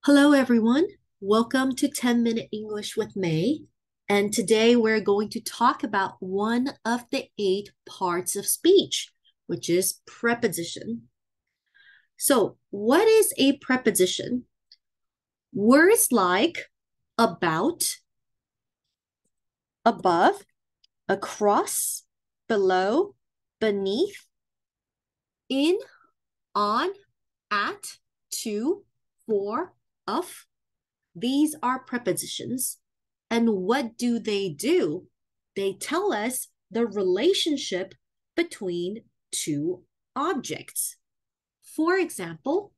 Hello, everyone. Welcome to 10-Minute English with May. And today we're going to talk about one of the 8 parts of speech, which is preposition. So, what is a preposition? Words like about, above, across, below, beneath, in, on, at, to, for, of. These are prepositions. And what do? They tell us the relationship between two objects. For example,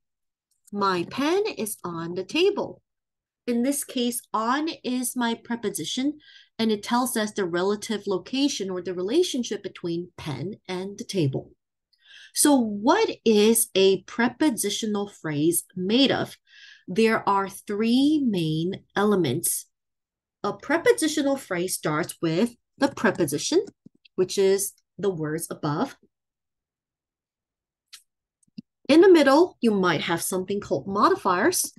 my pen is on the table. In this case, on is my preposition, and it tells us the relative location or the relationship between pen and the table. So, what is a prepositional phrase made of? There are 3 main elements. A prepositional phrase starts with the preposition, which is the words above. In the middle, you might have something called modifiers,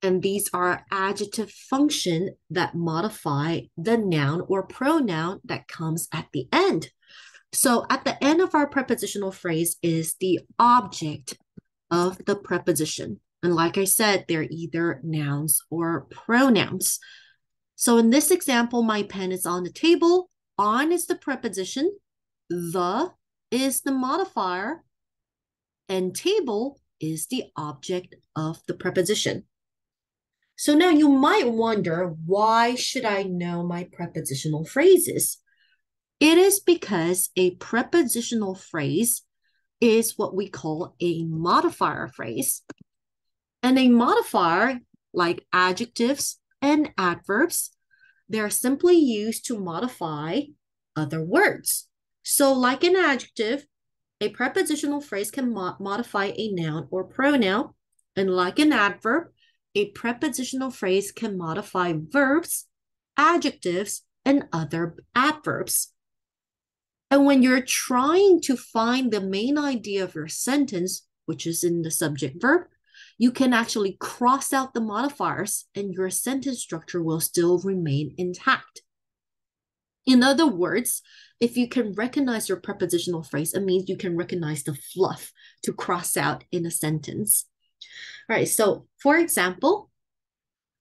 and these are adjective function that modify the noun or pronoun that comes at the end. So at the end of our prepositional phrase is the object of the preposition. And like I said, they're either nouns or pronouns. So in this example, my pen is on the table. On is the preposition. The is the modifier. And table is the object of the preposition. So now you might wonder, why should I know my prepositional phrases? It is because a prepositional phrase is what we call a modifier phrase. And a modifier, like adjectives and adverbs, they're simply used to modify other words. So like an adjective, a prepositional phrase can modify a noun or pronoun. And like an adverb, a prepositional phrase can modify verbs, adjectives, and other adverbs. And when you're trying to find the main idea of your sentence, which is in the subject verb, you can actually cross out the modifiers and your sentence structure will still remain intact. In other words, if you can recognize your prepositional phrase, it means you can recognize the fluff to cross out in a sentence. All right, so for example,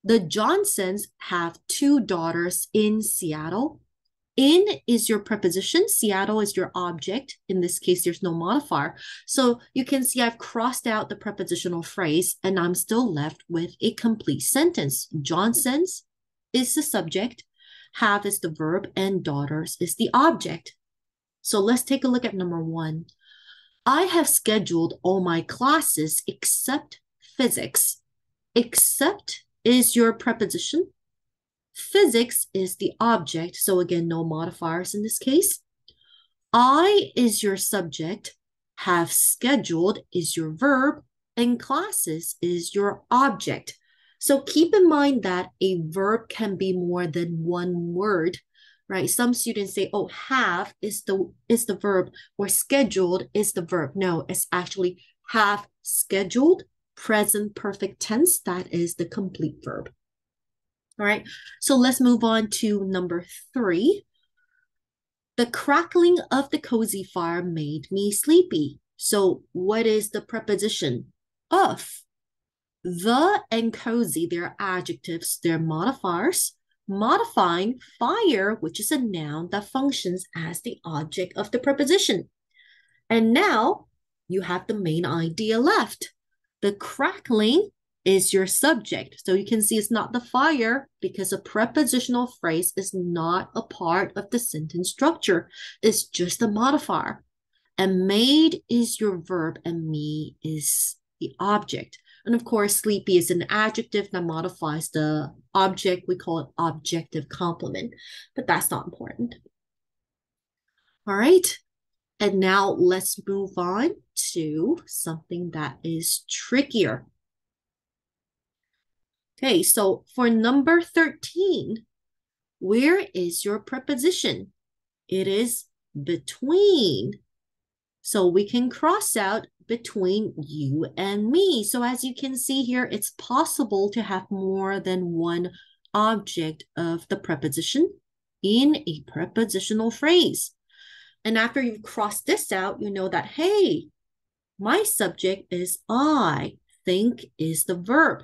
the Johnsons have 2 daughters in Seattle. In is your preposition. Seattle is your object. In this case, there's no modifier. So you can see I've crossed out the prepositional phrase and I'm still left with a complete sentence. Johnson's is the subject, have is the verb, and daughters is the object. So let's take a look at number 1. I have scheduled all my classes except physics. Except is your preposition. Physics is the object, so again, no modifiers in this case. I is your subject, have scheduled is your verb, and classes is your object. So keep in mind that a verb can be more than one word, right? Some students say, oh, have is the verb, or scheduled is the verb. No, it's actually have scheduled, present perfect tense. That is the complete verb. All right, so let's move on to number 3. The crackling of the cozy fire made me sleepy. So what is the preposition? Of. The and cozy, they're adjectives, they're modifiers. Modifying fire, which is a noun that functions as the object of the preposition. And now you have the main idea left. The crackling is your subject. So you can see it's not the fire because a prepositional phrase is not a part of the sentence structure. It's just a modifier. And made is your verb and me is the object. And of course, sleepy is an adjective that modifies the object. We call it objective complement, but that's not important. All right. And now let's move on to something that is trickier. Okay, so for number 13, where is your preposition? It is between. So we can cross out between you and me. So as you can see here, it's possible to have more than one object of the preposition in a prepositional phrase. And after you've crossed this out, you know that, hey, my subject is I, think is the verb,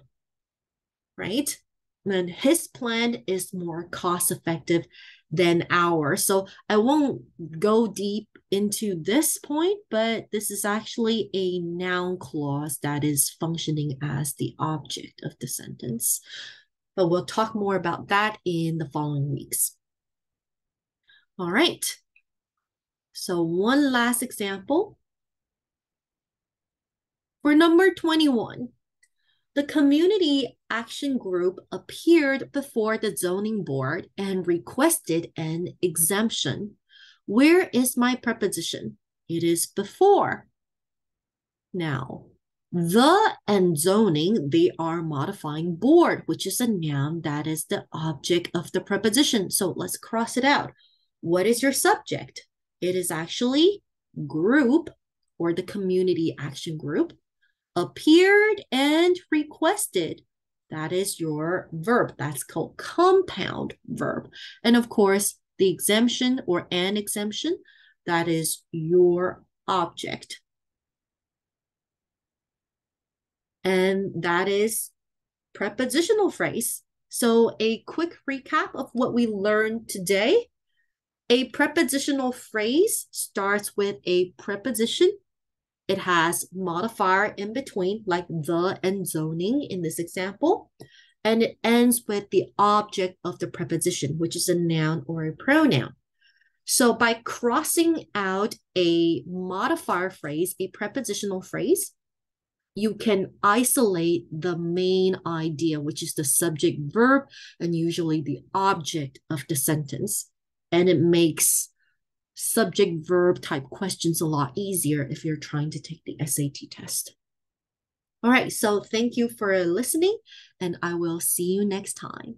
right? And his plan is more cost-effective than ours. So I won't go deep into this point, but this is actually a noun clause that is functioning as the object of the sentence. But we'll talk more about that in the following weeks. All right. So one last example. For number 21, the community action group appeared before the zoning board and requested an exemption. Where is my preposition? It is before. Now, the and zoning, they are modifying board, which is a noun that is the object of the preposition. So let's cross it out. What is your subject? It is actually group, or the community action group, appeared and requested. That is your verb. That's called compound verb. And of course, the exemption or an exemption, that is your object. And that is prepositional phrase. So a quick recap of what we learned today. A prepositional phrase starts with a preposition. It has modifier in between, like the and zoning in this example. And it ends with the object of the preposition, which is a noun or a pronoun. So by crossing out a modifier phrase, a prepositional phrase, you can isolate the main idea, which is the subject verb and usually the object of the sentence. And it makes subject verb type questions a lot easier if you're trying to take the SAT test. All right, so thank you for listening, and I will see you next time.